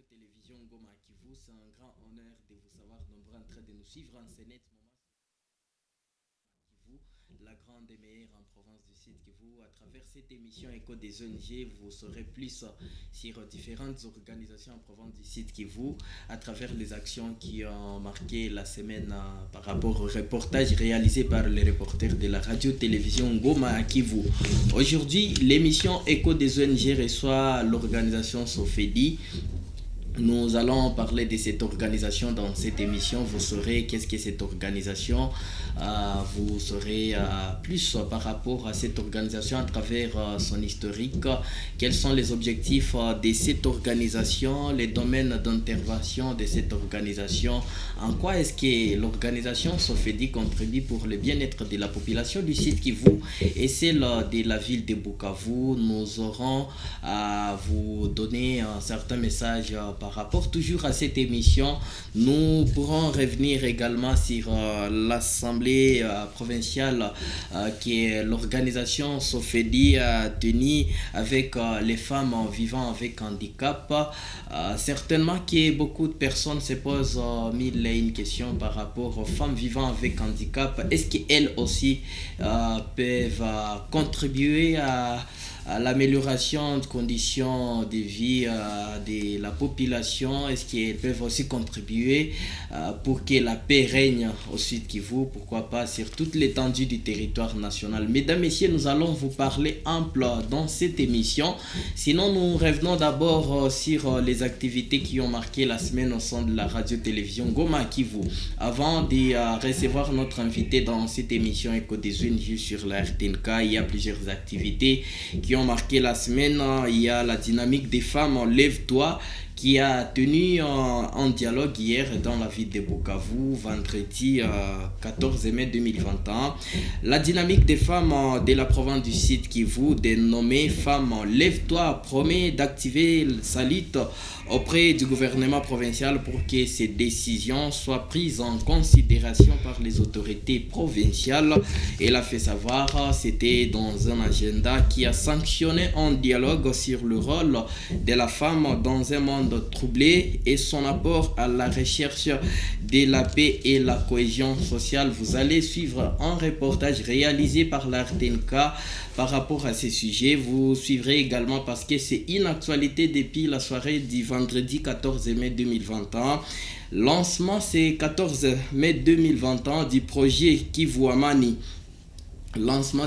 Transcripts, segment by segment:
radio-télévision Goma Kivu. C'est un grand honneur de vous savoir nombreux en train de nous suivre en ce net moment. Kivu, la grande et meilleure en province du Sud Kivu. À travers cette émission Écho des ONG, vous saurez plus sur différentes organisations en province du Sud Kivu, à travers les actions qui ont marqué la semaine par rapport au reportage réalisé par les reporters de la radio-télévision Goma Kivu. Aujourd'hui, l'émission Écho des ONG reçoit l'organisation Sofedi. Nous allons parler de cette organisation dans cette émission. Vous saurez qu'est-ce que cette organisation. Vous saurez plus par rapport à cette organisation à travers son historique. Quels sont les objectifs de cette organisation, les domaines d'intervention de cette organisation. En quoi est-ce que l'organisation Sofedi contribue pour le bien-être de la population du Sud Kivu et celle de la ville de Bukavu. Nous aurons à vous donner certains messages par rapport toujours à cette émission. Nous pourrons revenir également sur l'Assemblée provinciale qui est l'organisation Sofedi tenue avec les femmes vivant avec handicap. Certainement que beaucoup de personnes se posent mille et une questions par rapport aux femmes vivant avec handicap. Est-ce qu'elles aussi peuvent contribuer à l'amélioration des conditions de vie de la population? Est-ce qu'elles peuvent aussi contribuer pour que la paix règne au Sud Kivu, pourquoi pas sur toute l'étendue du territoire national? Mesdames, Messieurs, nous allons vous parler ample dans cette émission. Sinon, nous revenons d'abord sur les activités qui ont marqué la semaine au sein de la radio-télévision Goma Kivu. Avant de recevoir notre invité dans cette émission Éco des ONG sur la RTNK, il y a plusieurs activités qui ont marqué la semaine. Il y a la dynamique des femmes Lève-toi qui a tenu un dialogue hier dans la ville de Bukavu, vendredi 14 mai 2021. La dynamique des femmes de la province du Sud Kivu, dénommée Femmes Lève-toi, promet d'activer sa lutte auprès du gouvernement provincial pour que ces décisions soient prises en considération par les autorités provinciales. Elle a fait savoir, c'était dans un agenda qui a sanctionné un dialogue sur le rôle de la femme dans un monde troublé et son apport à la recherche de la paix et la cohésion sociale. Vous allez suivre un reportage réalisé par la RTNK par rapport à ces sujets. Vous suivrez également, parce que c'est une actualité depuis la soirée du vendredi 14 mai 2021, lancement c'est 14 mai 2021 du projet Kivu Amani. Lancement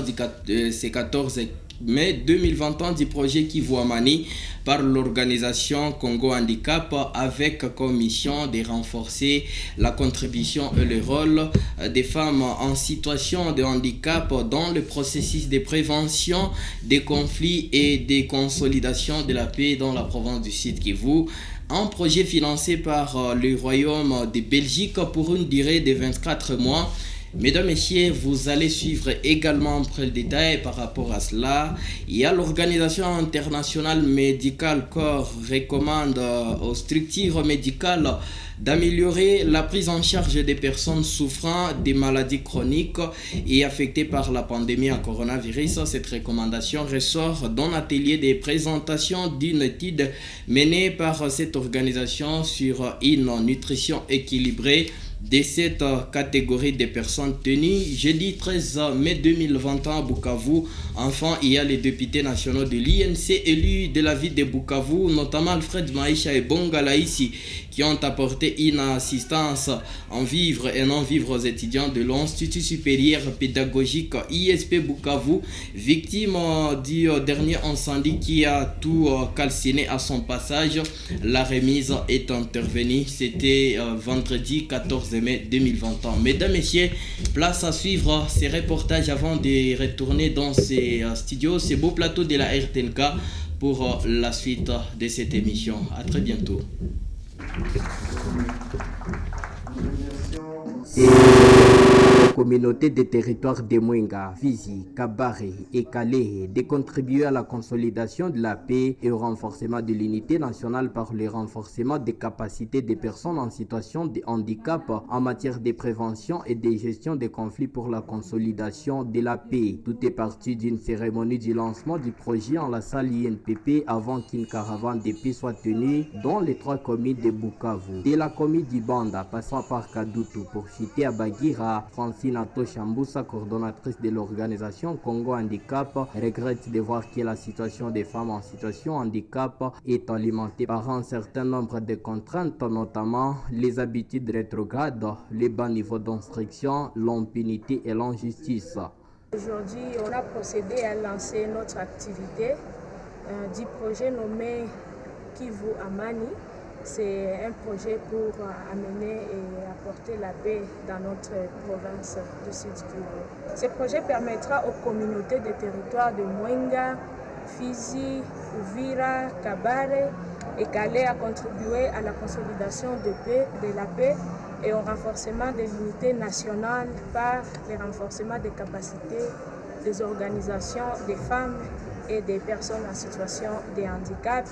c'est 14 mai 2021 du projet Kivu Amani par l'organisation Congo Handicap, avec comme mission de renforcer la contribution et le rôle des femmes en situation de handicap dans le processus de prévention des conflits et de consolidation de la paix dans la province du Sud Kivu. Un projet financé par le Royaume de Belgique pour une durée de 24 mois. Mesdames, Messieurs, vous allez suivre également le détail par rapport à cela. Il y a l'Organisation internationale médicale corps recommande aux structures médicales d'améliorer la prise en charge des personnes souffrant des maladies chroniques et affectées par la pandémie à coronavirus. Cette recommandation ressort d'un atelier de présentation d'une étude menée par cette organisation sur une nutrition équilibrée de cette catégorie de personnes tenues jeudi 13 mai 2021 à Bukavu. Enfin, il y a les députés nationaux de l'INC élus de la ville de Bukavu, notamment Alfred Maïcha et Bonga Laïsi, qui ont apporté une assistance en vivre et non vivre aux étudiants de l'Institut supérieur pédagogique ISP Bukavu, victime du dernier incendie qui a tout calciné à son passage. La remise est intervenue, c'était vendredi 14 mai 2021. Mesdames, Messieurs, place à suivre ces reportages avant de retourner dans ces studios, ces beaux plateaux de la RTNK pour la suite de cette émission. À très bientôt. communautés des territoires de Mwenga, Fizi, Kabare et Calais de contribuer à la consolidation de la paix et au renforcement de l'unité nationale par le renforcement des capacités des personnes en situation de handicap en matière de prévention et de gestion des conflits pour la consolidation de la paix. Tout est parti d'une cérémonie du lancement du projet en la salle INPP avant qu'une caravane de paix soit tenue dans les 3 communes de Bukavu. De la commune d'Ibanda, passant par Kadutu pour citer à Bagira, Francine Atoshambusa, coordonnatrice de l'organisation Congo Handicap, regrette de voir que la situation des femmes en situation de handicap est alimentée par un certain nombre de contraintes, notamment les habitudes rétrogrades, les bas niveaux d'instruction, l'impunité et l'injustice. Aujourd'hui, on a procédé à lancer notre activité du projet nommé Kivu Amani. C'est un projet pour amener et apporter la paix dans notre province du Sud Kivu. Ce projet permettra aux communautés des territoires de Mwenga, Fizi, Uvira, Kabare et Calais à contribuer à la consolidation de la paix et au renforcement de l'unité nationale par le renforcement des capacités des organisations des femmes et des personnes en situation de handicap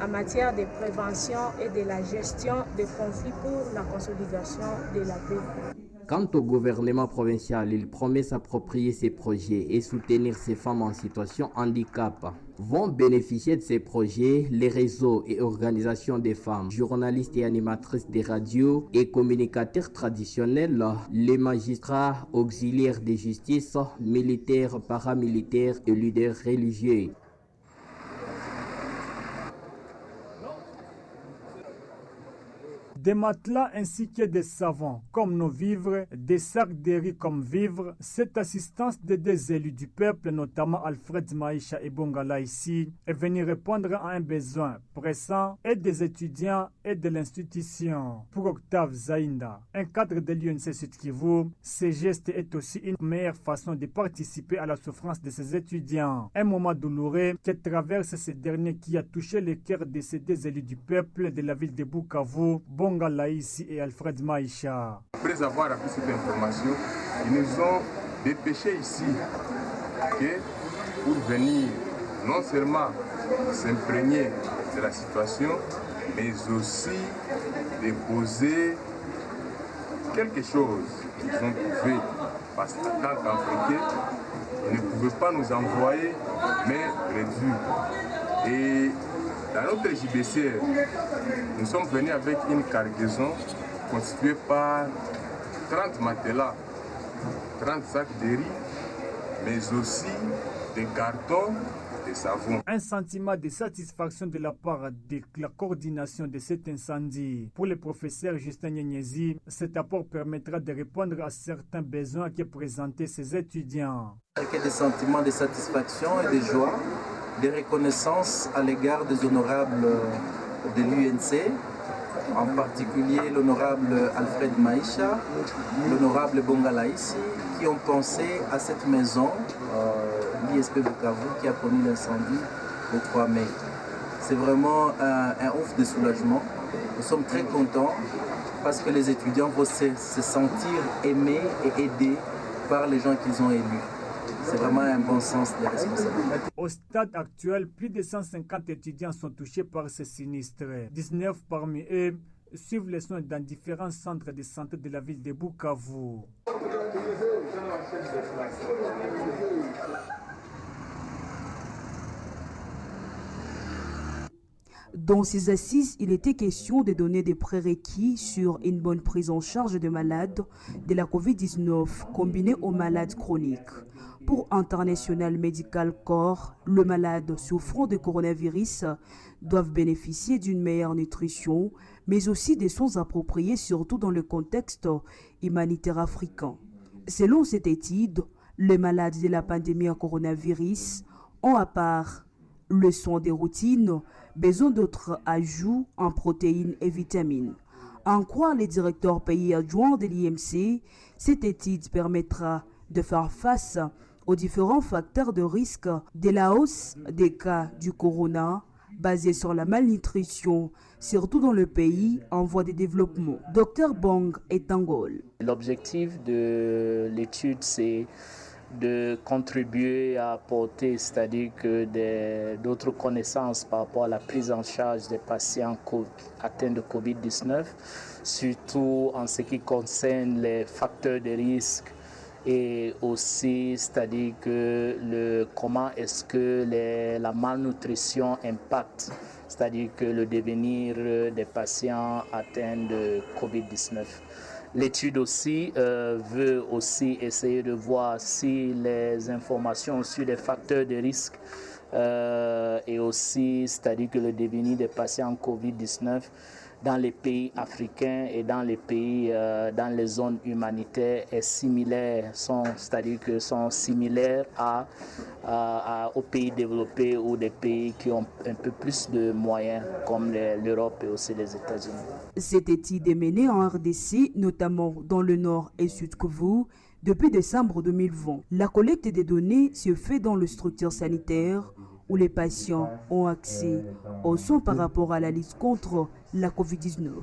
en matière de prévention et de la gestion des conflits pour la consolidation de la paix. Quant au gouvernement provincial, il promet s'approprier ces projets et soutenir ces femmes en situation de handicap. Vont bénéficier de ces projets les réseaux et organisations des femmes, journalistes et animatrices des radios et communicateurs traditionnels, les magistrats auxiliaires de justice, militaires, paramilitaires et leaders religieux. Des matelas ainsi que des savons comme nos vivres, des sacs de riz comme vivres. Cette assistance des 2 élus du peuple, notamment Alfred Maïcha et Bongala ici, est venue répondre à un besoin pressant et des étudiants et de l'institution. Pour Octave Zaïnda, un cadre de l'UNC Sud Kivu, ce geste est aussi une meilleure façon de participer à la souffrance de ses étudiants. Un moment douloureux qui traverse ces derniers qui a touché le cœur de ces 2 élus du peuple de la ville de Bukavu, Bongala ici et Alfred Maïcha. Après avoir appris cette information, ils nous ont dépêché ici pour venir non seulement s'imprégner de la situation, mais aussi déposer quelque chose qu'ils ont trouvé. Parce qu'en tant qu'Africains, ils ne pouvaient pas nous envoyer, mais réduire. Et dans notre JBCR, nous sommes venus avec une cargaison constituée par 30 matelas, 30 sacs de riz, mais aussi des cartons, des savons. Un sentiment de satisfaction de la part de la coordination de cet incendie. Pour le professeur Justin Nyenyezi, cet apport permettra de répondre à certains besoins que présentaient ses étudiants. Avec des sentiments de satisfaction et de joie, de reconnaissance à l'égard des honorables de l'UNC, en particulier l'honorable Alfred Maïcha, l'honorable Bongala ici, qui ont pensé à cette maison, l'ISP Bukavu, qui a connu l'incendie le 3 mai. C'est vraiment un ouf de soulagement. Nous sommes très contents parce que les étudiants vont se sentir aimés et aidés par les gens qu'ils ont élus. C'est vraiment un bon sens de responsabilité. Au stade actuel, plus de 150 étudiants sont touchés par ces sinistres. 19 parmi eux suivent les soins dans différents centres de santé de la ville de Bukavu. Dans ces assises, il était question de donner des prérequis sur une bonne prise en charge des malades de la COVID-19 combinée aux malades chroniques. Pour International Medical Corps, le malade souffrant de coronavirus doivent bénéficier d'une meilleure nutrition, mais aussi des soins appropriés, surtout dans le contexte humanitaire africain. Selon cette étude, les malades de la pandémie à coronavirus ont, à part le soin des routines, besoin d'autres ajouts en protéines et vitamines. En croire les directeurs pays adjoints de l'IMC, cette étude permettra de faire face aux différents facteurs de risque de la hausse des cas du corona, basée sur la malnutrition, surtout dans le pays en voie de développement. Dr Bong Etangol. L'objectif de l'étude, c'est de contribuer à apporter, c'est-à-dire que d'autres connaissances par rapport à la prise en charge des patients atteints de Covid-19, surtout en ce qui concerne les facteurs de risque et aussi, c'est-à-dire que comment est-ce que la malnutrition impacte, c'est-à-dire que le devenir des patients atteints de Covid-19. L'étude aussi veut aussi essayer de voir si les informations sur les facteurs de risque et aussi, c'est-à-dire que le devenir des patients Covid-19 dans les pays africains et dans les pays, dans les zones humanitaires est similaire, c'est-à-dire que sont similaires aux pays développés ou des pays qui ont un peu plus de moyens comme l'Europe et aussi les États-Unis. Cette étude est menée en RDC, notamment dans le Nord et Sud Kivu, depuis décembre 2020. La collecte des données se fait dans les structures sanitaires où les patients ont accès aux soins par rapport à la lutte contre la COVID-19.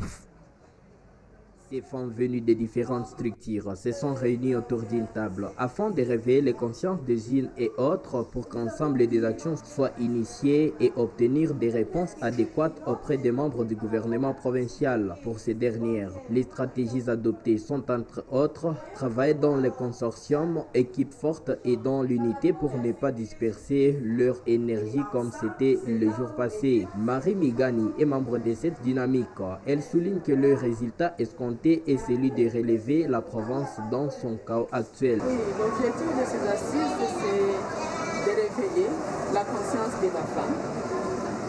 Ces femmes venues de différentes structures se sont réunies autour d'une table afin de réveiller les consciences des unes et autres pour qu'ensemble des actions soient initiées et obtenir des réponses adéquates auprès des membres du gouvernement provincial. Pour ces dernières, les stratégies adoptées sont entre autres travailler dans les consortiums, équipes fortes et dans l'unité pour ne pas disperser leur énergie comme c'était le jour passé. Marie Migani est membre de cette dynamique. Elle souligne que le résultat escompté est celui de relever la province dans son chaos actuel. Oui, l'objectif de ces assises, c'est de réveiller la conscience de la femme.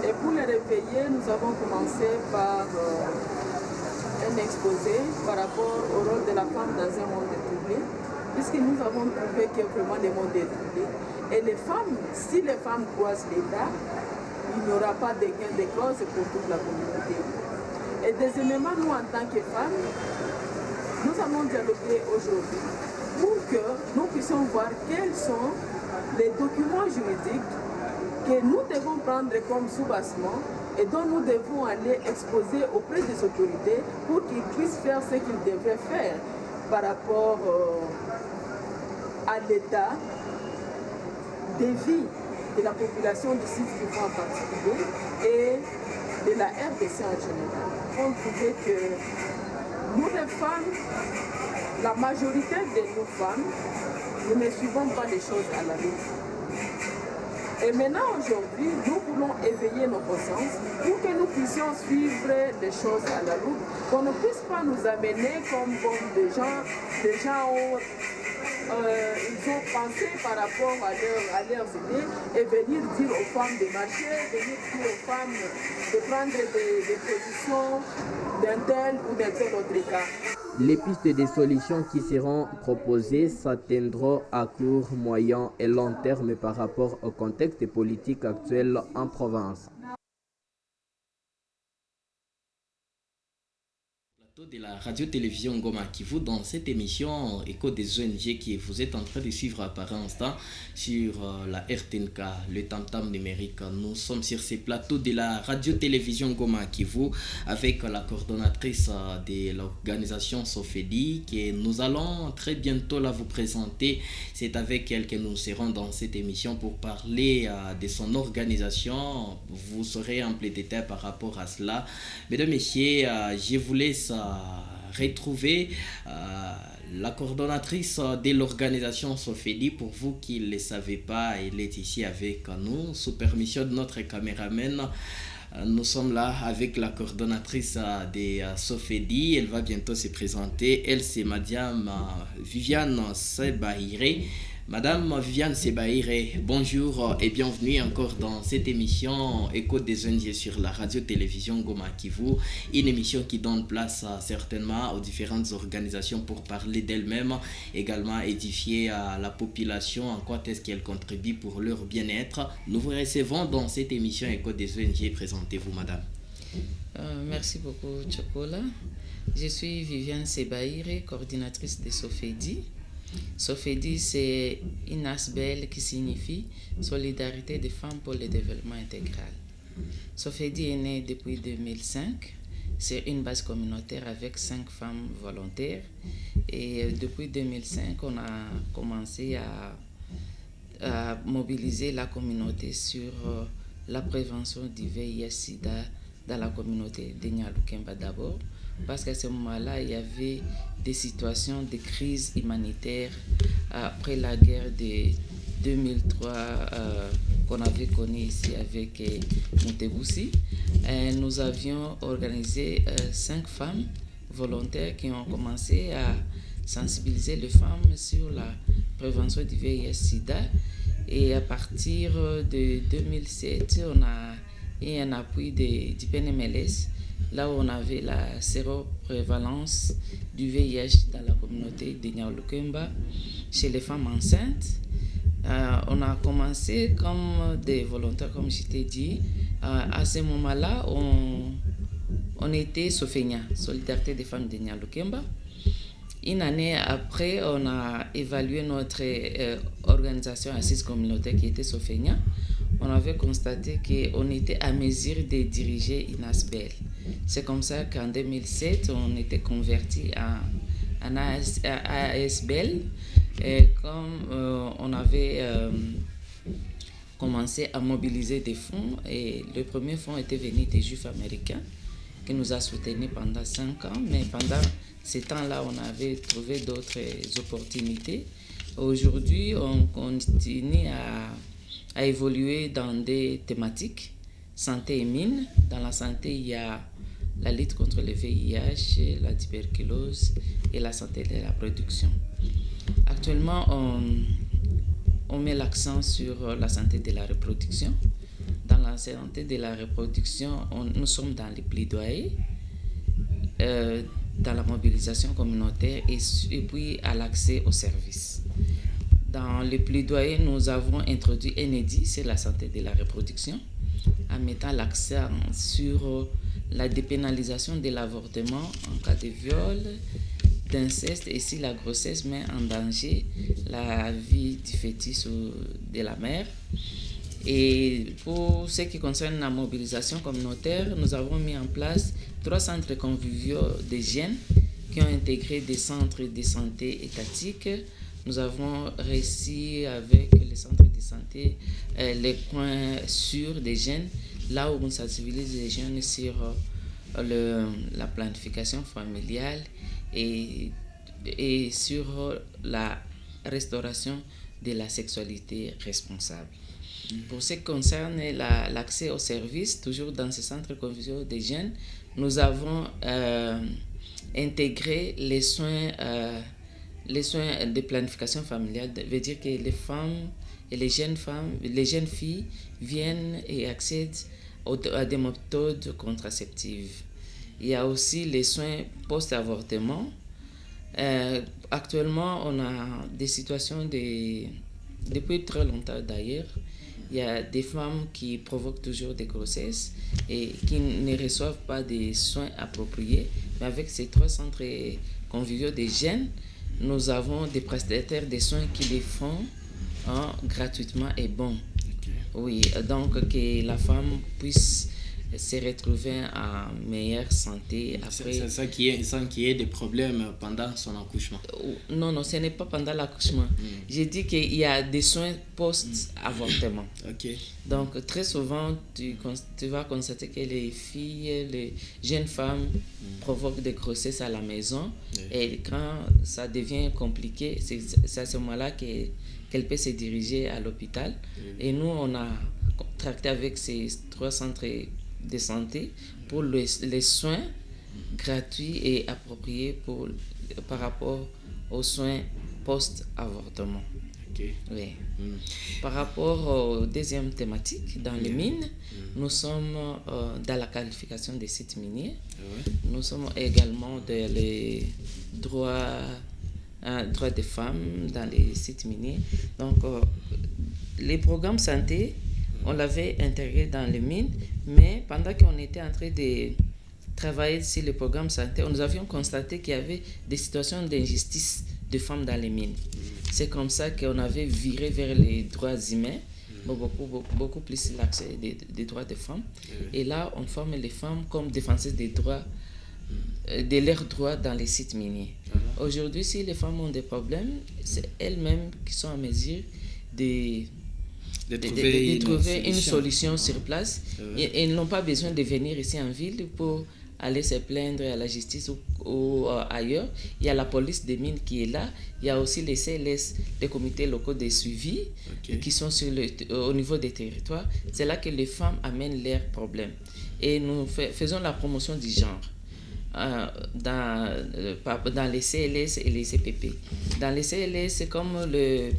Et pour les réveiller, nous avons commencé par un exposé par rapport au rôle de la femme dans un monde troublé, puisque nous avons trouvé que vraiment le monde est troublé. Et les femmes, si les femmes croisent l'État, il n'y aura pas de gain de cause pour toute la communauté. Et deuxièmement, nous, en tant que femmes, nous allons dialoguer aujourd'hui pour que nous puissions voir quels sont les documents juridiques que nous devons prendre comme soubassement et dont nous devons aller exposer auprès des autorités pour qu'ils puissent faire ce qu'ils devraient faire par rapport à l'état des vies de la population du site Kivu en particulier et de la RDC en général. On trouvait que nous les femmes, la majorité de nous femmes, nous ne suivons pas les choses à la loupe. Et maintenant, aujourd'hui, nous voulons éveiller nos consciences pour que nous puissions suivre les choses à la loupe, qu'on ne puisse pas nous amener comme des gens ont ils ont pensé par rapport à leurs idées et venir dire aux femmes de marcher, venir dire aux femmes de prendre des positions d'un tel ou d'un tel autre cas. Les pistes de solutions qui seront proposées s'atteindront à court, moyen et long terme par rapport au contexte politique actuel en province. De la radio-télévision Goma Kivu dans cette émission Écho des ONG qui vous êtes en train de suivre par instant sur la RTNK, le tam-tam numérique. Nous sommes sur ces plateaux de la radio-télévision Goma Kivu avec la coordonnatrice de l'organisation Sofedi que nous allons très bientôt là vous présenter. C'est avec elle que nous serons dans cette émission pour parler de son organisation. Vous saurez un peu de détails par rapport à cela. Mesdames, Messieurs, je vous laisse retrouver la coordonnatrice de l'organisation Sofedi. Pour vous qui ne le savez pas, elle est ici avec nous sous permission de notre caméraman. Nous sommes là avec la coordonnatrice de Sofedi. Elle va bientôt se présenter. Elle, c'est Madame Viviane Sebaïré. Madame Viviane Sebaïré, bonjour et bienvenue encore dans cette émission Écho des ONG sur la radio-télévision Goma Kivu, une émission qui donne place certainement aux différentes organisations pour parler d'elles-mêmes, également édifier la population en quoi est-ce qu'elles contribuent pour leur bien-être. Nous vous recevons dans cette émission Écho des ONG. Présentez-vous, madame. Merci beaucoup, Chokola. Je suis Viviane Sebaïré, coordinatrice de Sofedi. Sofedi, c'est une ASBEL qui signifie Solidarité des femmes pour le développement intégral. Sofedi est né depuis 2005. C'est une base communautaire avec 5 femmes volontaires. Et depuis 2005, on a commencé à mobiliser la communauté sur la prévention du VIH-Sida dans la communauté de Nyalukemba d'abord. Parce qu'à ce moment-là, il y avait des situations de crise humanitaire après la guerre de 2003 qu'on avait connue ici avec Montebussi. Nous avions organisé 5 femmes volontaires qui ont commencé à sensibiliser les femmes sur la prévention du VIH-Sida. Et à partir de 2007, on a eu un appui du PNMLS, là où on avait la séroprévalence du VIH dans la communauté de Nyalukemba chez les femmes enceintes. On a commencé comme des volontaires, comme je t'ai dit. À ce moment-là, on était Sofenia, Solidarité des femmes de Nyalukemba. Une année après, on a évalué notre organisation assise communautaire qui était Sofenia. On avait constaté qu'on était à mesure de diriger une ASBEL. C'est comme ça qu'en 2007, on était converti en ASBEL. Et comme on avait commencé à mobiliser des fonds, et le premier fonds était venu des Juifs américains, qui nous a soutenus pendant 5 ans, mais pendant ces temps-là, on avait trouvé d'autres opportunités. Aujourd'hui, on continue à évoluer dans des thématiques, santé et mine. Dans la santé, il y a la lutte contre le VIH, la tuberculose et la santé de la reproduction. Actuellement, on met l'accent sur la santé de la reproduction. Dans la santé de la reproduction, nous sommes dans les plaidoyers, dans la mobilisation communautaire et puis à l'accès aux services. Dans les plaidoyers, nous avons introduit ENEDI, c'est la santé de la reproduction, en mettant l'accent sur la dépénalisation de l'avortement en cas de viol, d'inceste, et si la grossesse met en danger la vie du fœtus ou de la mère. Et pour ce qui concerne la mobilisation communautaire, nous avons mis en place 3 centres conviviaux de jeunes qui ont intégré des centres de santé étatiques. Nous avons réussi avec les centres de santé les points sûrs des jeunes, là où on sensibilise les jeunes sur la planification familiale et sur la restauration de la sexualité responsable. Pour ce qui concerne l'accès aux services, toujours dans ces centres conviviaux des jeunes, nous avons intégré les soins de planification familiale. Ça veut dire que les femmes et les jeunes filles viennent et accèdent à des méthodes contraceptives. Il y a aussi les soins post-avortement. Actuellement, on a des situations depuis très longtemps d'ailleurs. Il y a des femmes qui provoquent toujours des grossesses et qui ne reçoivent pas des soins appropriés. Mais avec ces 3 centres conviviaux des jeunes, nous avons des prestataires de soins qui les font gratuitement et bon. Oui, donc que la femme puisse se retrouver en meilleure santé après. C'est ça qui est, sans qu'il y ait des problèmes pendant son accouchement. Non, ce n'est pas pendant l'accouchement. J'ai dit qu'il y a des soins post-avortement. Donc très souvent, tu vas constater que les filles, les jeunes femmes provoquent des grossesses à la maison. Et quand ça devient compliqué, c'est à ce moment-là qu'elle peut se diriger à l'hôpital. Et nous, on a tracté avec ces 3 centres de santé pour les soins gratuits et appropriés par rapport aux soins post-avortement. Oui. Par rapport aux deuxième thématique, dans les mines, nous sommes dans la qualification des sites miniers. Nous sommes également dans les droits des femmes dans les sites miniers. Donc, les programmes santé, on l'avait intégré dans les mines, mais pendant qu'on était en train de travailler sur le programme santé, nous avions constaté qu'il y avait des situations d'injustice de femmes dans les mines. C'est comme ça qu'on avait viré vers les droits humains beaucoup plus l'accès des droits des femmes. Et là, on forme les femmes comme défenseuses des droits, de leurs droits dans les sites miniers. Aujourd'hui, si les femmes ont des problèmes, c'est elles-mêmes qui sont en mesure de trouver une solution sur place. Et elles n'ont pas besoin de venir ici en ville pour aller se plaindre à la justice ou ailleurs. Il y a la police des mines qui est là. Il y a aussi les CLS, les comités locaux de suivi, qui sont au niveau des territoires. C'est là que les femmes amènent leurs problèmes. Et nous faisons la promotion du genre dans les CLS et les CPP. Dans les CLS, c'est comme les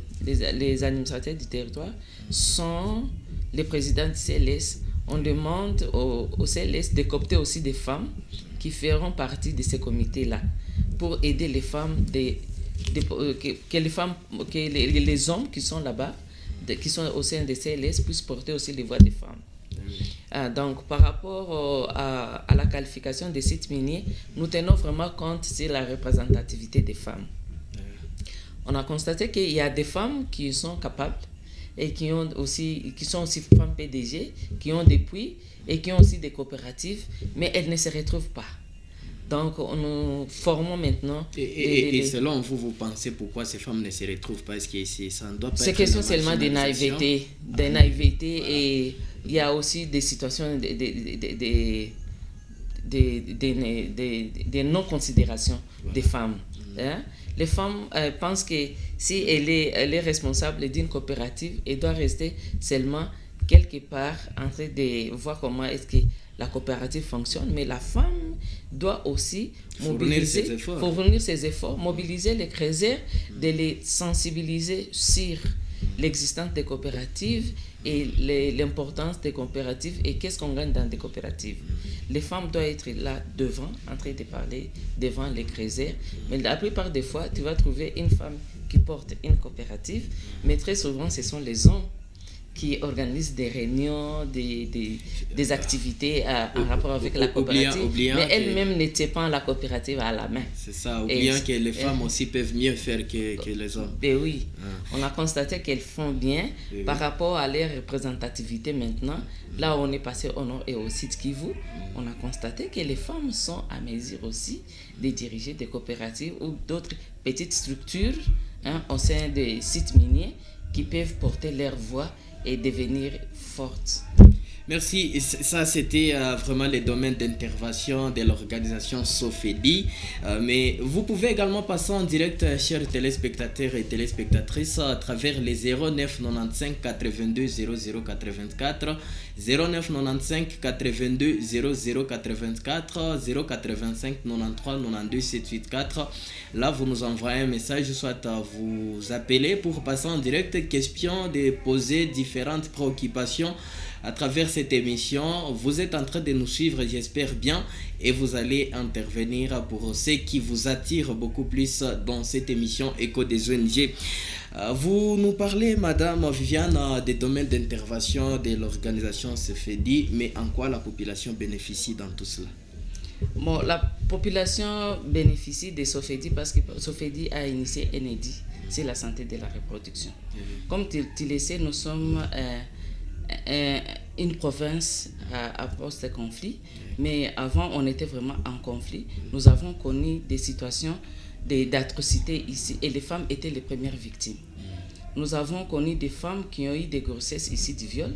administrateurs du territoire sont les présidents du CLS. On demande au CLS de coopter aussi des femmes qui feront partie de ces comités-là pour aider les femmes, que les hommes qui sont là-bas, qui sont au sein des CLS, puissent porter aussi les voix des femmes. Donc, par rapport à la qualification des sites miniers, nous tenons vraiment compte sur la représentativité des femmes. On a constaté qu'il y a des femmes qui sont capables et qui sont aussi femmes PDG, qui ont des puits et qui ont aussi des coopératives, mais elles ne se retrouvent pas. Donc, nous formons maintenant... Et selon vous, vous pensez pourquoi ces femmes ne se retrouvent pas? Est-ce que ça ne doit pas être... C'est question seulement de naïveté. Et il y a aussi des situations de non-considération des femmes. Hein? Les femmes pensent que si elle est responsable d'une coopérative, elle doit rester seulement quelque part en train de voir comment est-ce que la coopérative fonctionne, mais la femme doit aussi fournir ses efforts, mobiliser les créateurs, de les sensibiliser sur l'existence des coopératives et l'importance des coopératives et qu'est-ce qu'on gagne dans des coopératives. Les femmes doivent être là devant, en train de parler devant les créateurs, mais la plupart des fois, tu vas trouver une femme qui porte une coopérative, mais très souvent, ce sont les hommes qui organisent des réunions, des activités en rapport avec la coopérative, mais elles-mêmes n'étaient pas la coopérative à la main. C'est ça, oubliant que les femmes aussi peuvent mieux faire que les hommes. Ben oui, on a constaté qu'elles font bien par rapport à leur représentativité maintenant. Là où on est passé au nord et au sud Kivu, on a constaté que les femmes sont à mesure aussi de diriger des coopératives ou d'autres petites structures au sein des sites miniers qui peuvent porter leur voix et devenir forte. Merci. Ça, c'était vraiment les domaines d'intervention de l'organisation Sofedi. Mais vous pouvez également passer en direct, chers téléspectateurs et téléspectatrices, à travers les 09 95 82 00 84, 09 95 82 00 84, 085 93 92 784. Là, vous nous envoyez un message, soit vous appelez pour passer en direct, question de poser différentes préoccupations à travers cette émission. Vous êtes en train de nous suivre, j'espère bien, et vous allez intervenir pour ce qui vous attire beaucoup plus dans cette émission Écho des ONG. Vous nous parlez, Madame Viviane, des domaines d'intervention de l'organisation Sofedi, mais en quoi la population bénéficie dans tout cela? Bon, la population bénéficie de Sofedi parce que Sofedi a initié un édit sur la santé de la reproduction. Comme tu le sais, nous sommes une province à post-conflit, mais avant on était vraiment en conflit. Nous avons connu des situations d'atrocités ici et les femmes étaient les premières victimes. Nous avons connu des femmes qui ont eu des grossesses ici du viol.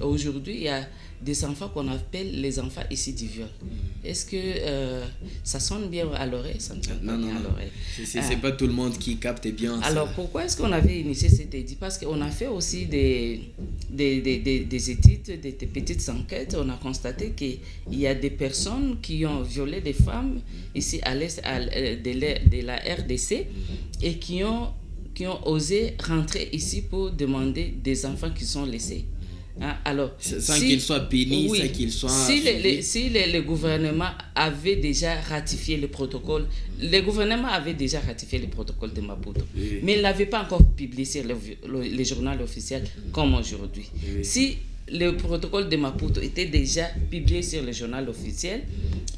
Aujourd'hui, il y a des enfants qu'on appelle les enfants ici du viol. Est-ce que ça sonne bien à l'oreille? Ça ne sonne pas bien à l'oreille. C'est pas tout le monde qui capte bien ça. Alors, pourquoi est-ce qu'on avait initié cet édit? Parce qu'on a fait aussi des études, des petites enquêtes. On a constaté qu'il y a des personnes qui ont violé des femmes ici à l'est de la RDC et qui ont osé rentrer ici pour demander des enfants qui sont laissés. Alors, sans qu'ils soient punis, sans qu'ils soient... Si le gouvernement avait déjà ratifié le protocole, de Maputo, mais il ne l'avait pas encore publié sur le journal officiel comme aujourd'hui. Si le protocole de Maputo était déjà publié sur le journal officiel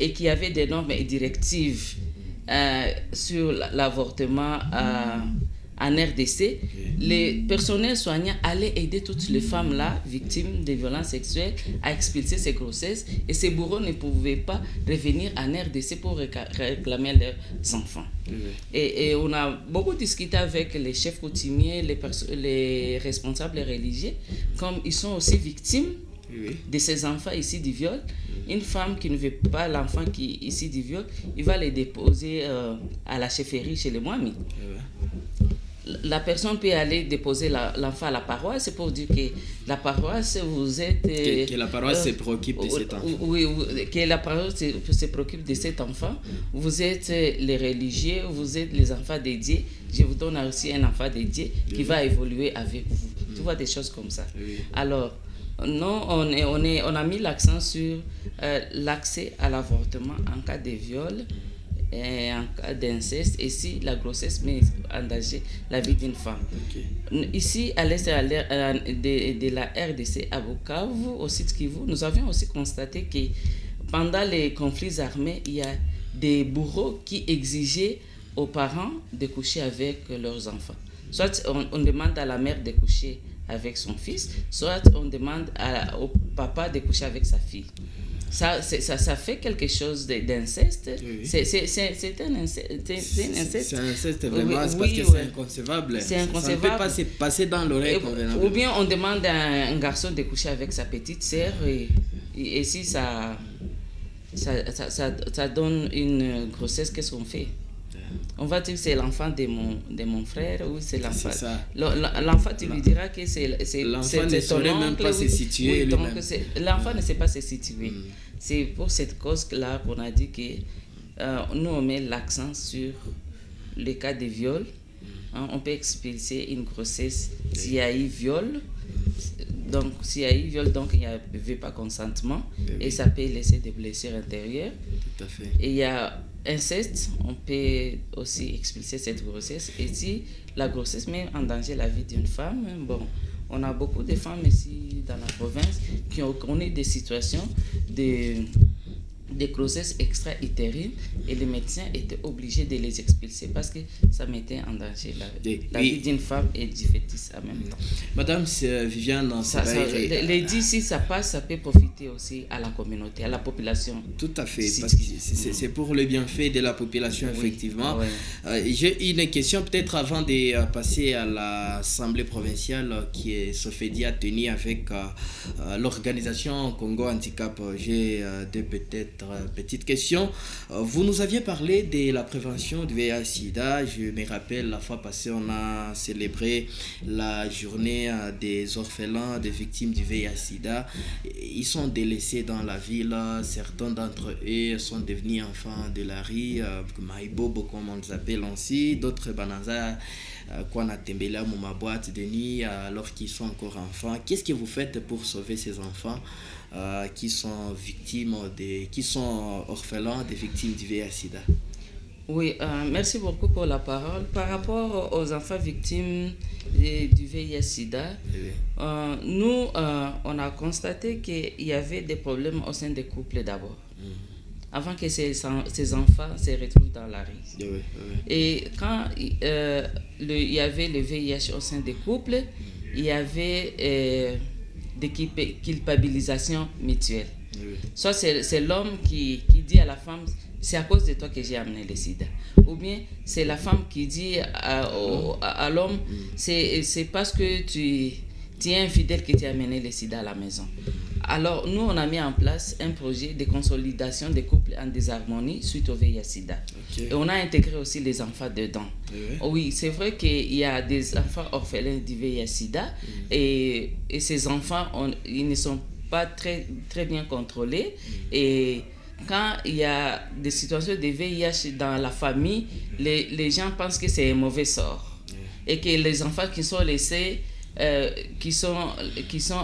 et qu'il y avait des normes et directives sur l'avortement en RDC, les personnels soignants allaient aider toutes les femmes là, victimes de violences sexuelles, à expulser ces grossesses, et ces bourreaux ne pouvaient pas revenir en RDC pour réclamer leurs enfants. Et on a beaucoup discuté avec les chefs coutumiers, les responsables religieux, comme ils sont aussi victimes de ces enfants ici du viol. Une femme qui ne veut pas l'enfant qui est ici du viol, il va les déposer à la chefferie chez les Moamis. La personne peut aller déposer l'enfant à la paroisse, c'est pour dire que la paroisse, vous êtes... que la paroisse se préoccupe de cet enfant. Oui, que la paroisse se préoccupe de cet enfant. Vous êtes les religieux, vous êtes les enfants dédiés. Je vous donne aussi un enfant dédié qui va évoluer avec vous. Tu vois, des choses comme ça. Alors, non, on a mis l'accent sur l'accès à l'avortement en cas de viol et en cas d'inceste, et si la grossesse met en danger la vie d'une femme. Ici, à l'est de la RDC, à Bukavu, au sud Kivu, nous avions aussi constaté que pendant les conflits armés, il y a des bourreaux qui exigeaient aux parents de coucher avec leurs enfants. Soit on demande à la mère de coucher avec son fils, soit on demande au papa de coucher avec sa fille. Ça fait quelque chose d'inceste. C'est un inceste. C'est un inceste vraiment, parce que c'est inconcevable. C'est inconcevable. Ça ne peut pas se passer dans l'oreille convenablement. Ou bien on demande à un garçon de coucher avec sa petite sœur, et si ça donne une grossesse, qu'est-ce qu'on fait? On va dire que c'est l'enfant de mon frère, ou c'est l'enfant. C'est ça. L'enfant, tu lui diras que c'est l'enfant ne saurait même pas se situer. Donc l'enfant ne sait pas se situer. C'est pour cette cause-là qu'on a dit que nous, on met l'accent sur les cas de viol. On peut expulser une grossesse s'il y a eu viol. Donc, s'il y a eu viol, donc il n'y avait pas consentement. Et ça peut laisser des blessures intérieures. Tout à fait. Et il y a inceste, on peut aussi expulser cette grossesse. Et si la grossesse met en danger la vie d'une femme, bon, on a beaucoup de femmes ici dans la province qui ont connu des situations de grossesses extra-utérines, et les médecins étaient obligés de les expulser parce que ça mettait en danger la vie d'une femme et du fœtus en même temps. Madame Viviane, les dit, si ça passe, ça peut profiter aussi à la communauté, à la population. Tout à fait, parce que c'est pour le bienfait de la population, effectivement. J'ai une question peut-être avant de passer à l'Assemblée provinciale qui se fait dire tenue avec l'organisation Congo Handicap. J'ai peut-être petite question. Vous nous aviez parlé de la prévention du VIH-Sida. Je me rappelle, la fois passée, on a célébré la journée des orphelins, des victimes du VIH-Sida. Ils sont délaissés dans la ville. Certains d'entre eux sont devenus enfants de la rue, Maïbobo, comme on les appelle ainsi. D'autres, Banaza, qu'on a tembélé à ma boîte de nuit alors qu'ils sont encore enfants. Qu'est-ce que vous faites pour sauver ces enfants qui sont victimes, qui sont orphelins des victimes du VIH-Sida? Oui, merci beaucoup pour la parole. Par rapport aux enfants victimes du VIH-Sida, nous, on a constaté qu'il y avait des problèmes au sein des couples d'abord, avant que ces enfants se retrouvent dans la rue. Et quand il y avait le VIH au sein des couples, il y avait des culpabilisations mutuelles. Soit c'est l'homme qui dit à la femme, c'est à cause de toi que j'ai amené le sida. Ou bien c'est la femme qui dit à l'homme, c'est parce que tu es infidèle que tu as amené le sida à la maison. Alors nous, on a mis en place un projet de consolidation des couples en désharmonie suite au VIH-Sida. Et on a intégré aussi les enfants dedans. Oui, c'est vrai qu'il y a des enfants orphelins du VIH-Sida et ces enfants, ils ne sont pas très, très bien contrôlés. Et quand il y a des situations de VIH dans la famille, les gens pensent que c'est un mauvais sort. Et que les enfants qui sont laissés, qui sont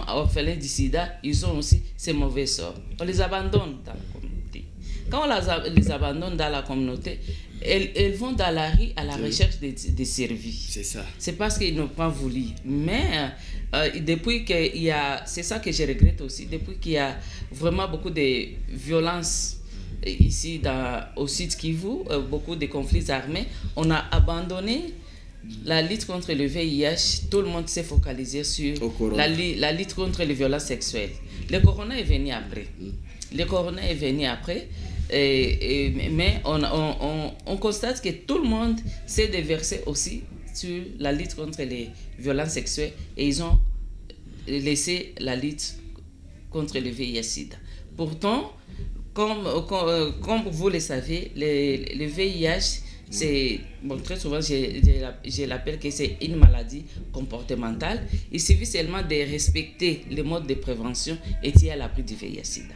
orphelins du sida, ils ont aussi ces mauvais sorts. On les abandonne dans la communauté. Quand on les abandonne dans la communauté, elles vont dans la rue à la recherche des services. C'est ça. C'est parce qu'ils n'ont pas voulu. Mais depuis qu'il y a, c'est ça que je regrette aussi, depuis qu'il y a vraiment beaucoup de violences ici au sud Kivu, beaucoup de conflits armés, on a abandonné la lutte contre le VIH, tout le monde s'est focalisé sur la lutte contre les violences sexuelles. Le corona est venu après. Mais on constate que tout le monde s'est déversé aussi sur la lutte contre les violences sexuelles et ils ont laissé la lutte contre le VIH-Sida. Pourtant, comme vous le savez, le VIH, très souvent, je l'appelle que c'est une maladie comportementale. Il suffit seulement de respecter les modes de prévention et tu es à l'abri du VIH-Sida.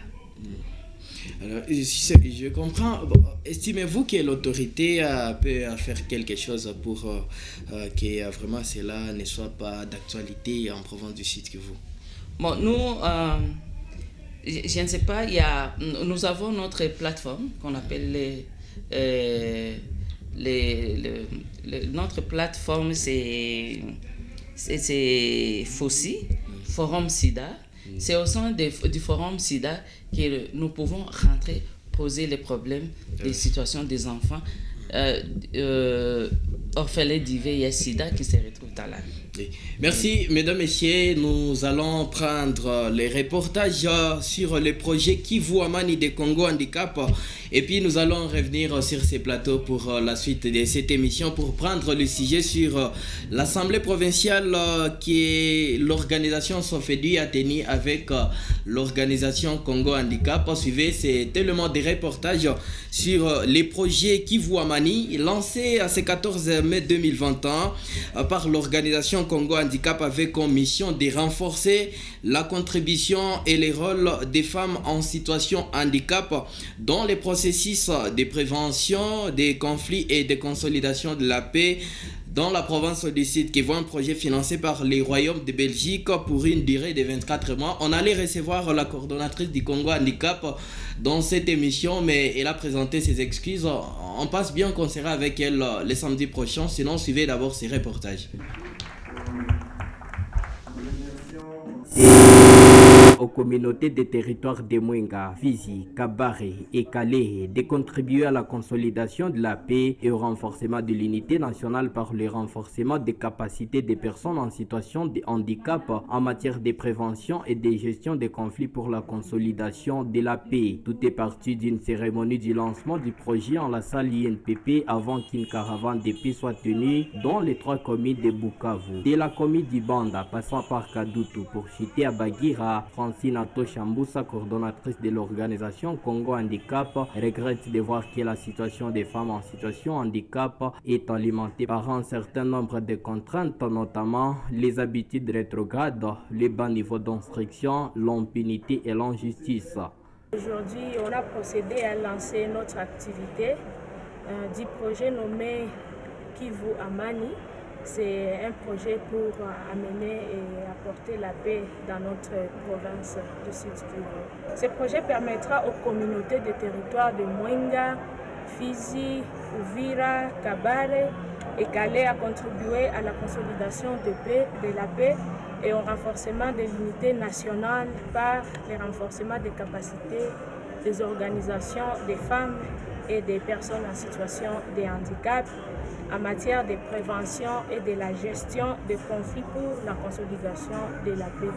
Alors, je comprends. Estimez-vous que l'autorité peut faire quelque chose pour que vraiment cela ne soit pas d'actualité en province du Sud Kivu? Bon, nous, je ne sais pas, nous avons notre plateforme qu'on appelle notre plateforme, c'est FOSI, Forum SIDA. C'est au sein du Forum SIDA que nous pouvons rentrer, poser les problèmes des situations des enfants orphelins du VIH-Sida qui se retrouvent à la rue. Merci, mesdames, messieurs. Nous allons prendre les reportages sur les projets Kivu Amani de Congo Handicap. Et puis nous allons revenir sur ces plateaux pour la suite de cette émission pour prendre le sujet sur l'Assemblée provinciale qui est l'organisation SOFEDU a tenu avec l'organisation Congo Handicap. Suivez, c'est tellement de reportages sur les projets Kivu Amani lancés à ce 14 mai 2021 par l'organisation Congo Handicap avec comme mission de renforcer la contribution et les rôles des femmes en situation handicap dans les processus de prévention des conflits et de consolidation de la paix dans la province du Sud Kivu, un projet financé par les royaumes de Belgique pour une durée de 24 mois. On allait recevoir la coordonnatrice du Congo Handicap dans cette émission, mais elle a présenté ses excuses. On passe bien qu'on sera avec elle le samedi prochain, sinon suivez d'abord ces reportages. Aux communautés des territoires de Mwenga, Fizi, Kabare et Kalehe de contribuer à la consolidation de la paix et au renforcement de l'unité nationale par le renforcement des capacités des personnes en situation de handicap en matière de prévention et de gestion des conflits pour la consolidation de la paix. Tout est parti d'une cérémonie du lancement du projet en la salle INPP avant qu'une caravane de paix soit tenue dans les 3 communes de Bukavu. De la commune du Banda, passant par Kadutu pour citer à Bagira, Francine Atoshambusa, coordonnatrice de l'organisation Congo Handicap, regrette de voir que la situation des femmes en situation handicap est alimentée par un certain nombre de contraintes, notamment les habitudes rétrogrades, les bas niveaux d'instruction, l'impunité et l'injustice. Aujourd'hui, on a procédé à lancer notre activité du projet nommé Kivu Amani. C'est un projet pour amener et apporter la paix dans notre province du Sud Kivu. Ce projet permettra aux communautés des territoires de Mwenga, Fizi, Uvira, Kabare et Kalehe à contribuer à la consolidation de la paix et au renforcement de l'unité nationale par le renforcement des capacités des organisations des femmes et des personnes en situation de handicap en matière de prévention et de la gestion des conflits pour la consolidation de la paix.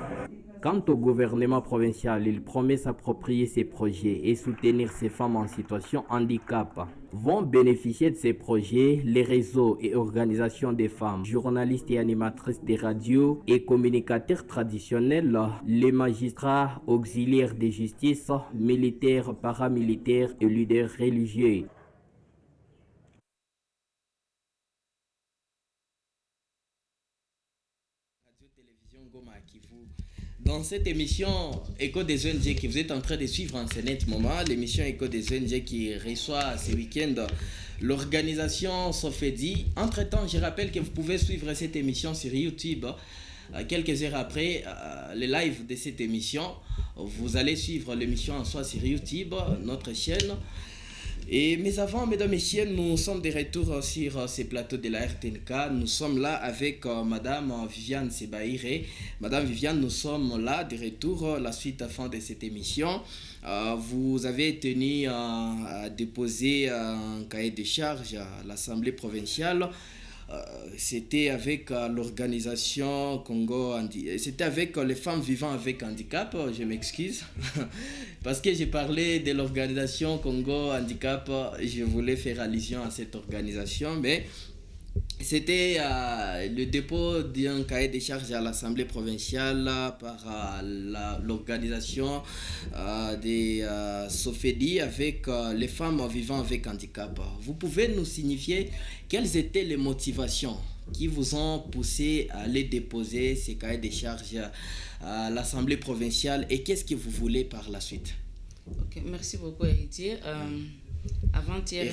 Quant au gouvernement provincial, il promet s'approprier ces projets et soutenir ces femmes en situation handicap. Vont bénéficier de ces projets les réseaux et organisations des femmes, journalistes et animatrices des radios et communicateurs traditionnels, les magistrats, auxiliaires de justice, militaires, paramilitaires et leaders religieux. Dans cette émission Écho des ONG que vous êtes en train de suivre en ce net moment, l'émission Écho des ONG qui reçoit ce week-end l'organisation SOFEDI. Entre-temps, je rappelle que vous pouvez suivre cette émission sur YouTube. Quelques heures après le live de cette émission, vous allez suivre l'émission en soi sur YouTube, notre chaîne. Mais avant, mesdames et messieurs, nous sommes de retour sur ces plateaux de la RTNK. Nous sommes là avec Madame Viviane Sebaïre. Madame Viviane, nous sommes là de retour, la suite à fin de cette émission. Vous avez tenu à déposer un cahier de charge à l'Assemblée provinciale c'était avec l'organisation Congo c'était avec les femmes vivant avec handicap, je m'excuse parce que j'ai parlé de l'organisation Congo Handicap, je voulais faire allusion à cette organisation, mais c'était le dépôt d'un cahier de charges à l'Assemblée provinciale par l'organisation des Sofedi avec les femmes vivant avec handicap. Vous pouvez nous signifier quelles étaient les motivations qui vous ont poussé à aller déposer ces cahiers de charges à l'Assemblée provinciale et qu'est-ce que vous voulez par la suite? Ok, merci beaucoup Héritier. Avant-hier,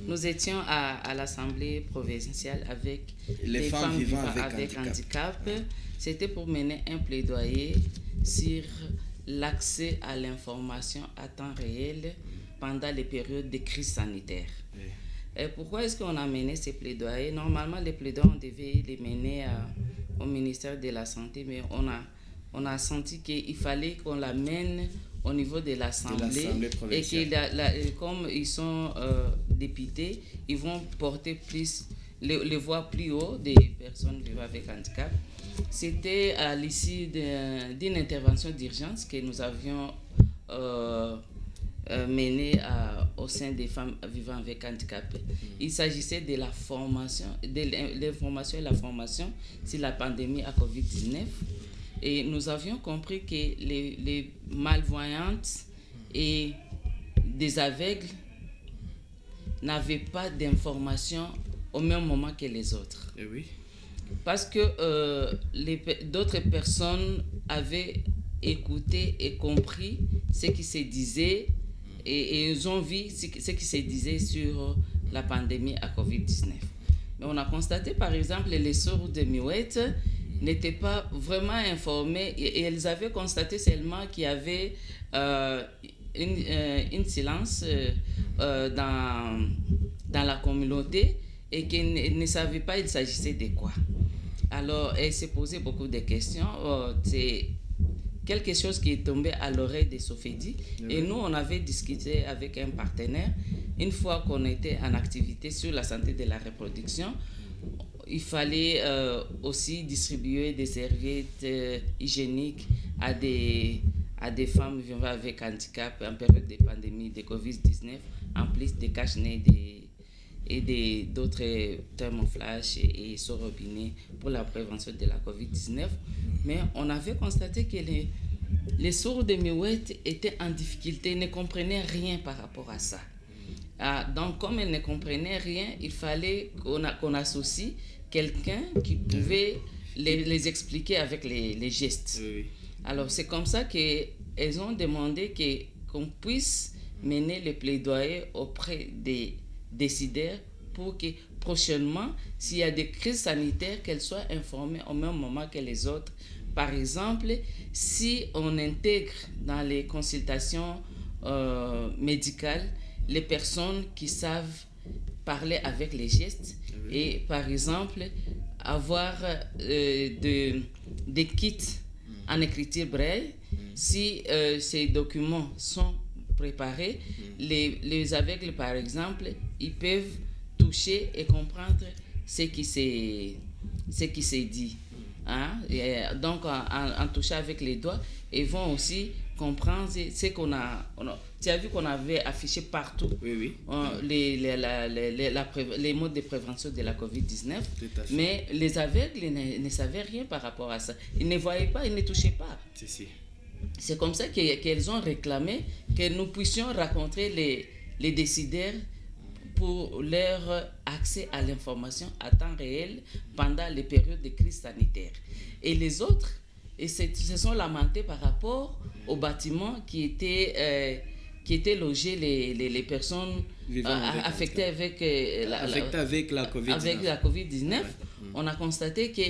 nous étions à l'Assemblée provinciale avec les femmes vivant avec handicap. C'était pour mener un plaidoyer sur l'accès à l'information à temps réel pendant les périodes de crise sanitaire. Et pourquoi est-ce qu'on a mené ces plaidoyers? Normalement, les plaidoyers, on devait les mener au ministère de la Santé, mais on a senti qu'il fallait qu'on la mène au niveau de l'Assemblée et que comme ils sont députés, ils vont porter plus les voix plus haut des personnes vivant avec handicap. C'était à l'issue d'une intervention d'urgence que nous avions menée au sein des femmes vivant avec handicap. Il s'agissait de la formation, de l'information et la formation sur la pandémie à COVID-19. Et nous avions compris que les malvoyantes et des aveugles n'avaient pas d'informations au même moment que les autres. Et oui. Parce que d'autres personnes avaient écouté et compris ce qui se disait et ils ont vu ce qui se disait sur la pandémie à COVID-19. Mais on a constaté par exemple les sourds de Miouette n'étaient pas vraiment informés et elles avaient constaté seulement qu'il y avait une silence dans la communauté et qu'elles ne savaient pas il s'agissait de quoi. Alors, elles se posaient beaucoup de questions. C'est quelque chose qui est tombé à l'oreille des Sofedi. Et nous, on avait discuté avec un partenaire. Une fois qu'on était en activité sur la santé de la reproduction, il fallait aussi distribuer des serviettes hygiéniques à des femmes vivant avec handicap en période de pandémie de COVID-19, en plus des cache-nez et d'autres thermoflash et sorobinets pour la prévention de la COVID-19. Mais on avait constaté que les sourds de Miouette étaient en difficulté, ne comprenaient rien par rapport à ça. Donc, comme elles ne comprenaient rien, il fallait qu'on associe quelqu'un qui pouvait les expliquer avec les gestes. Oui. Alors, c'est comme ça qu'elles ont demandé qu'on puisse mener le plaidoyer auprès des décideurs pour que prochainement, s'il y a des crises sanitaires, qu'elles soient informées au même moment que les autres. Par exemple, si on intègre dans les consultations médicales les personnes qui savent parler avec les gestes et par exemple avoir des kits en écriture braille, si ces documents sont préparés, les aveugles par exemple, ils peuvent toucher et comprendre ce qui s'est dit. Hein? Et donc en touchant avec les doigts, ils vont aussi comprendre ce qu'on a. Tu as vu qu'on avait affiché partout les modes de prévention de la COVID-19, mais les aveugles ne savaient rien par rapport à ça. Ils ne voyaient pas, ils ne touchaient pas. C'est comme ça qu'elles ont réclamé que nous puissions rencontrer les décideurs pour leur accès à l'information à temps réel pendant les périodes de crise sanitaire. Et les autres se sont lamentés par rapport aux bâtiments qui étaient logés les personnes affectées avec la COVID-19. On a constaté que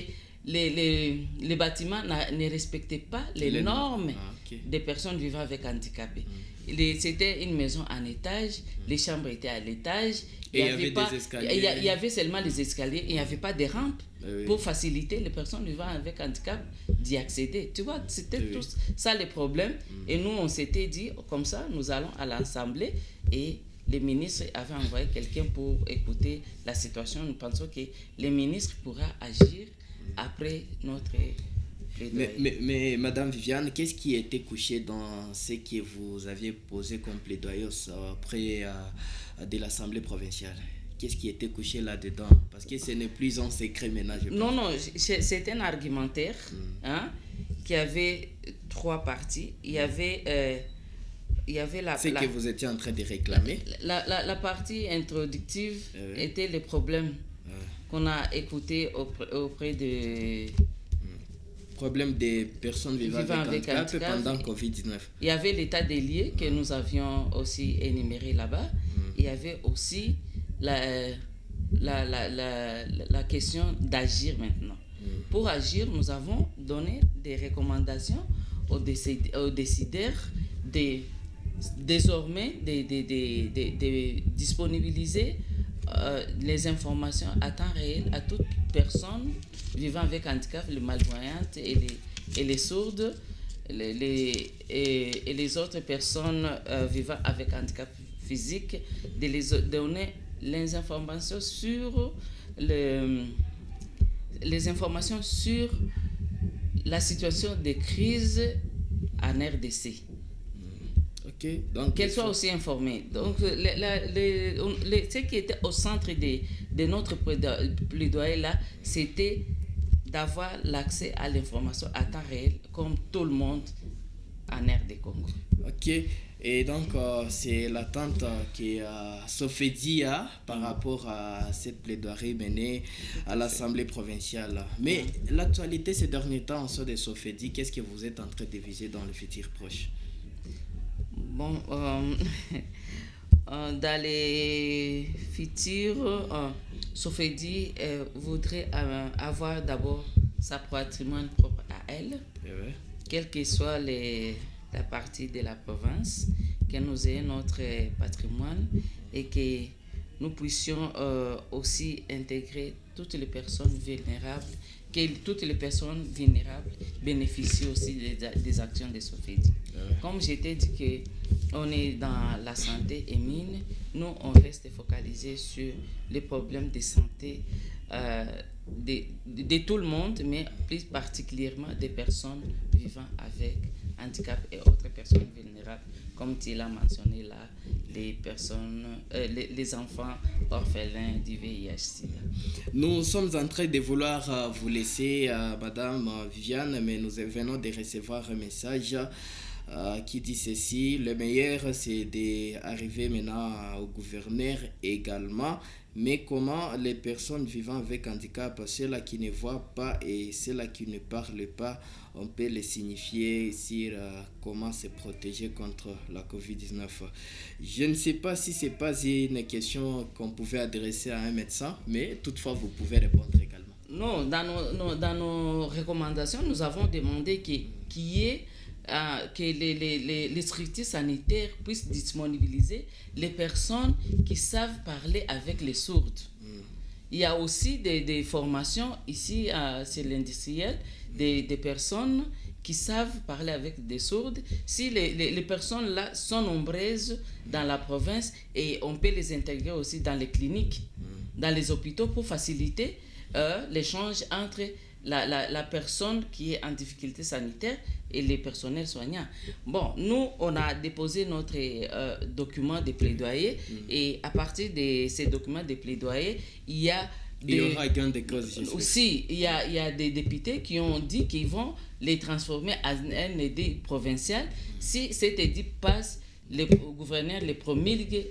les bâtiments ne respectaient pas les normes des personnes vivant avec handicap. C'était une maison en étage, les chambres étaient à l'étage, il y avait seulement les escaliers, il n'y avait pas de rampe pour faciliter les personnes vivant avec handicap d'y accéder. Tu vois, c'était tout ça les problèmes. Et nous, on s'était dit, comme ça, nous allons à l'Assemblée et le ministre avait envoyé quelqu'un pour écouter la situation. Nous pensons que le ministre pourra agir après notre plaidoyer. Mais Madame Viviane, qu'est-ce qui était couché dans ce que vous aviez posé comme plaidoyer auprès de l'Assemblée provinciale? Qu'est-ce qui était couché là-dedans? Parce que ce n'est plus un secret maintenant. Non, c'est un argumentaire qui avait 3 parties. Il y avait ce que vous étiez en train de réclamer. La partie introductive était le problème qu'on a écouté auprès de... Problème des personnes vivant avec handicap pendant Covid-19. Il y avait l'état des lieux que nous avions aussi énuméré là-bas. Il y avait aussi la question d'agir maintenant. Pour agir, nous avons donné des recommandations aux décideurs désormais de disponibiliser les informations à temps réel à toute personne vivant avec handicap, les malvoyantes et les sourdes et les autres personnes vivant avec handicap physique, de les donner les informations sur la situation de crise en RDC. Donc, qu'elles soient aussi informées. Donc, ce qui était au centre de notre plaidoyer là, c'était d'avoir l'accès à l'information à temps réel, comme tout le monde en RD Congo. Ok. Et donc, c'est l'attente que Sofedi a par rapport à cette plaidoirie menée à l'Assemblée provinciale. Mais l'actualité ces derniers temps en sort de Sofedi, qu'est-ce que vous êtes en train de viser dans le futur proche? Bon, dans les futurs, Sofedi voudrait avoir d'abord sa patrimoine propre à elle, quelle que soit la partie de la province, que nous ayons notre patrimoine et que nous puissions aussi intégrer toutes les personnes vulnérables, que toutes les personnes vulnérables bénéficient aussi des actions de Sofedi. Comme je t'ai dit qu'on est dans la santé et mine, nous on reste focalisé sur les problèmes de santé de tout le monde, mais plus particulièrement des personnes vivant avec handicap et autres personnes vulnérables, comme tu l'as mentionné là, les enfants orphelins du VIH-Sida. Nous sommes en train de vouloir vous laisser, Madame Viviane, mais nous venons de recevoir un message qui dit ceci: le meilleur c'est d'arriver maintenant au gouverneur également, mais comment les personnes vivant avec handicap, ceux-là qui ne voient pas et ceux-là qui ne parlent pas, on peut les signifier sur comment se protéger contre la COVID-19. Je ne sais pas si ce n'est pas une question qu'on pouvait adresser à un médecin, mais toutefois vous pouvez répondre également. Non, dans nos recommandations, nous avons demandé qu'il y ait que les structures sanitaires puissent disponibiliser les personnes qui savent parler avec les sourds. Il y a aussi des formations ici sur l'industriel, des personnes qui savent parler avec des sourdes. Si les personnes là sont nombreuses dans la province, et on peut les intégrer aussi dans les cliniques, dans les hôpitaux, pour faciliter l'échange entre la personne qui est en difficulté sanitaire et les personnels soignants. Bon, nous, on a déposé notre document de plaidoyer et à partir de ces documents de plaidoyer, il y aura gain de cause. Aussi, il y a des députés qui ont dit qu'ils vont les transformer en un édit provincial. Si cet édit passe, le gouverneur les promulgue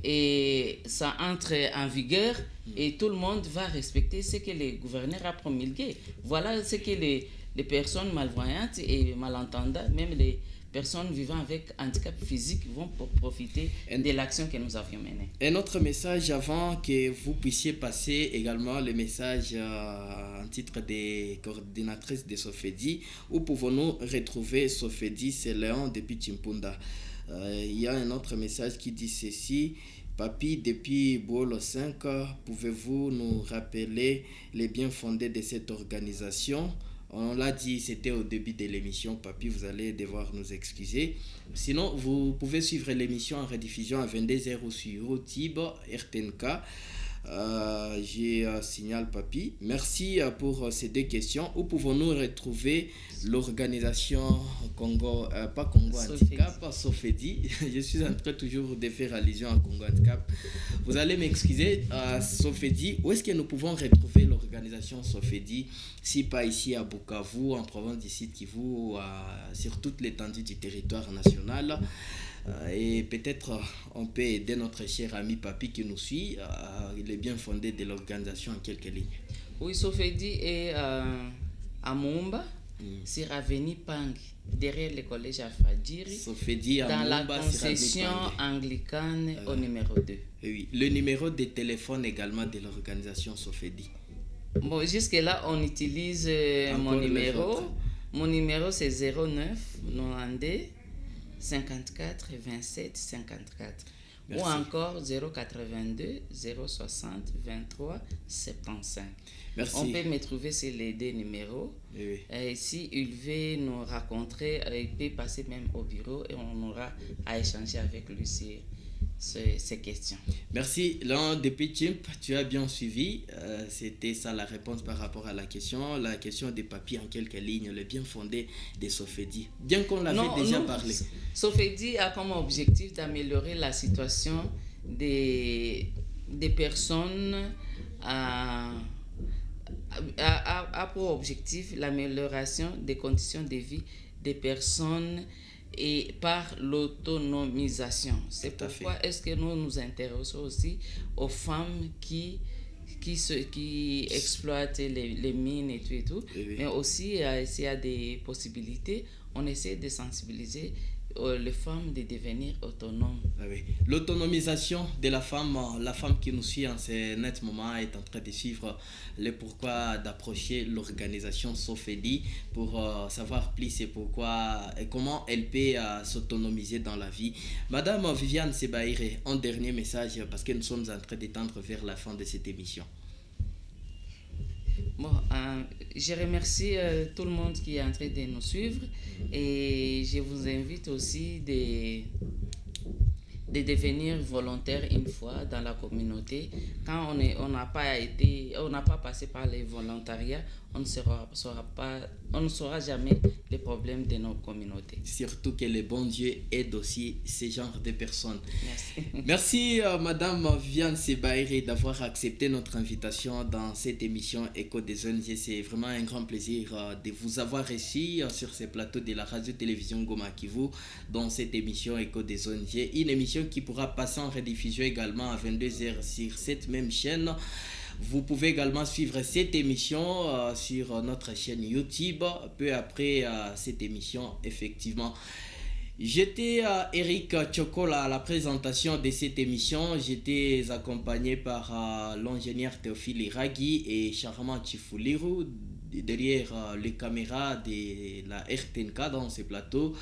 et ça entre en vigueur et tout le monde va respecter ce que le gouverneur a promulgué. Voilà ce que les personnes malvoyantes et malentendantes, même les personnes vivant avec handicap physique, vont profiter de l'action que nous avions menée. Un autre message avant que vous puissiez passer également le message en titre de coordinatrice de Sofedi. Où pouvons-nous retrouver Sofedi? C'est Léon depuis Chimpunda. Il y a un autre message qui dit ceci: Papi, depuis Bolo 5, pouvez-vous nous rappeler les bien fondés de cette organisation? On l'a dit, c'était au début de l'émission. Papy, vous allez devoir nous excuser. Sinon, vous pouvez suivre l'émission en rediffusion à 22h sur TIB, RTNK. J'ai signal Papy. Merci pour ces deux questions. Où pouvons-nous retrouver l'organisation Congo, pas Congo Handicap, Sofedi. Je suis en train toujours de faire allusion à Congo Handicap. Vous allez m'excuser, Sofedi. Où est-ce que nous pouvons retrouver l'organisation Sofedi, si pas ici à Bukavu, en province du Sud Kivu, sur toute l'étendue du territoire national? Et peut-être on peut aider notre cher ami Papy qui nous suit. Il est bien fondé de l'organisation en quelques lignes. Oui, Sofedi est à Mumba, sur Avenue Pang, derrière le collège Afadiri, Sofedi à dans Mumba, la concession anglicane au numéro 2. Oui, le numéro de téléphone également de l'organisation Sofedi. Bon, jusque-là, on utilise mon numéro. Mon numéro, c'est 09 92 54 27 54. Merci. Ou encore 082 060 23 75. Merci. On peut me trouver sur les deux numéros. Oui. Et si il veut nous rencontrer, il peut passer même au bureau et on aura à échanger avec lui sur ces questions. Merci. Là, depuis Chimp, tu as bien suivi. C'était ça la réponse par rapport à la question. La question des papiers en quelques lignes, le bien fondé de Sofedi. Bien qu'on l'avait déjà parlé. Sofedi a comme objectif d'améliorer la situation des personnes a pour objectif l'amélioration des conditions de vie des personnes et par l'autonomisation. C'est pourquoi est-ce que nous nous intéressons aussi aux femmes qui exploitent les mines et tout. Oui. Mais aussi, s'il y a des possibilités, on essaie de sensibiliser les femmes de devenir autonomes. Oui. L'autonomisation de la femme qui nous suit en ce net moment est en train de suivre le pourquoi d'approcher l'organisation Sofedi pour savoir plus et pourquoi et comment elle peut s'autonomiser dans la vie. Madame Viviane Sebaïre, un dernier message parce que nous sommes en train de tendre vers la fin de cette émission. Bon, je remercie tout le monde qui est en train de nous suivre et je vous invite aussi de devenir volontaire une fois dans la communauté. Quand on n'a pas passé par les volontariats, on ne saura jamais les problèmes de nos communautés. Surtout que le bon Dieu aide aussi ce genre de personnes. Merci. Merci Madame Viviane Sebaïre d'avoir accepté notre invitation dans cette émission Écho des ONG. C'est vraiment un grand plaisir de vous avoir reçu sur ce plateau de la radio-télévision Goma Kivu dans cette émission Écho des ONG. Une émission qui pourra passer en rediffusion également à 22h sur cette même chaîne. Vous pouvez également suivre cette émission sur notre chaîne YouTube. Peu après cette émission, effectivement. J'étais Eric Chokola à la présentation de cette émission. J'étais accompagné par l'ingénieur Théophile Iraghi et Charmant Chifuliru derrière les caméras de la RTNK dans ce plateau.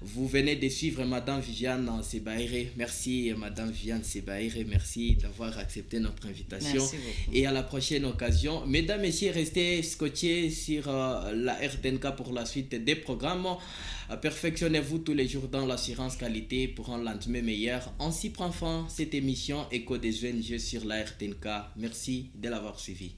Vous venez de suivre Madame Viviane Sebaïre. Merci Madame Viviane Sebaïre, merci d'avoir accepté notre invitation. Merci beaucoup. Et à la prochaine occasion. Mesdames, Messieurs, restez scotchés sur la RTNK pour la suite des programmes. Perfectionnez-vous tous les jours dans l'assurance qualité pour un lendemain meilleur. Ainsi prend fin cette émission Écho des ONG sur la RTNK. Merci de l'avoir suivi.